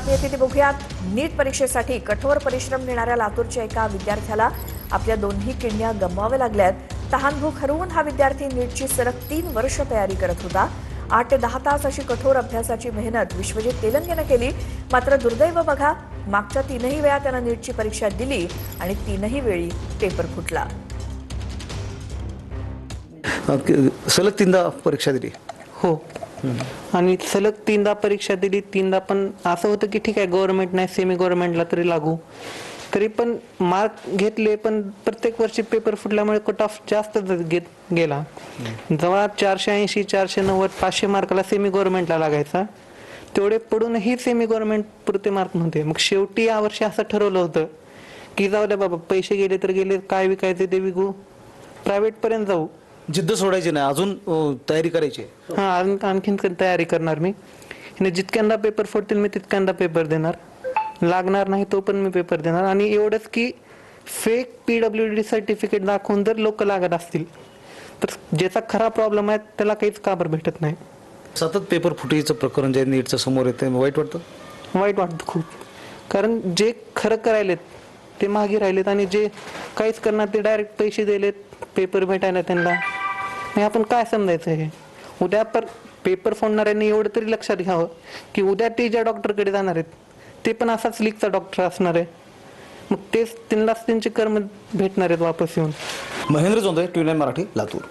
बातमी येते ती बघूयात. नीट परीक्षेसाठी कठोर परिश्रम घेणाऱ्या लातूरच्या एका विद्यार्थ्याला आपल्या दोन्ही किडन्या गमवाव्या लागल्यात. तहानभूक हरवून हा विद्यार्थी नीटची सलग 3 वर्ष तयारी करत होता. 8 ते 10 तास अशी कठोर अभ्यासाची मेहनत विश्वजित तेलंगेनं केली. मात्र दुर्दैव बघा, मागच्या 3ही वेळा त्यानं नीटची परीक्षा दिली आणि 3ही वेळी पेपर फुटला. सलग 3दा परीक्षा दिली. हो, आणि सलग 3दा परीक्षा दिली. 3दा पण असं होतं की ठीक आहे, गव्हर्नमेंट नाही सेमी गव्हर्नमेंटला तरी लागू, तरी पण मार्क घेतले. पण प्रत्येक वर्षी पेपर फुटल्यामुळे कट ऑफ जास्त गेला. जेव्हा 480, 490, 500 मार्काला सेमी गव्हर्नमेंटला लागायचा, तेवढे पडूनही सेमी गव्हर्नमेंट पुरते मार्क नव्हते. मग शेवटी यावर्षी असं ठरवलं होतं की जाऊ द्या बाबा, पैसे गेले तर गेले, काय विकायचे ते विकू, प्रायव्हेटपर्यंत जाऊ. जिद्द सोडायची नाही, अजून तयारी करायची. हां, आणखीन तयारी करणार मी. जितक्यांदा पेपर फुटतील मी तितक्यांदा पेपर देणार. लागणार नाही तो पण मी पेपर देणार. आणि एवढंच की फेक PWD सर्टिफिकेट दाखवून जर लोक लागत असतील तर ज्याचा खरा प्रॉब्लेम आहे त्याला काहीच काबर भेटत नाही. सतत पेपर फुटीचं प्रकरण जे नीटचं समोर येते, वाईट वाटतं. वाईट वाटतं खूप, कारण जे खरं करायलेत ते मागे राहिलेत आणि जे काहीच करणार ते डायरेक्ट पैसे दिलेत पेपर भेटायला त्यांना. हे आपण काय समजायचं? हे उद्या पेपर फोडणाऱ्यांनी एवढं तरी लक्षात घ्यावं की उद्या ते ज्या डॉक्टरकडे जाणार आहेत ते पण असाच लीगचा डॉक्टर असणार आहे. मग तेच त्यांनाच त्यांचे कर्म भेटणार आहेत वापस येऊन. महेंद्र जोंधळे, TV9 मराठी, लातूर.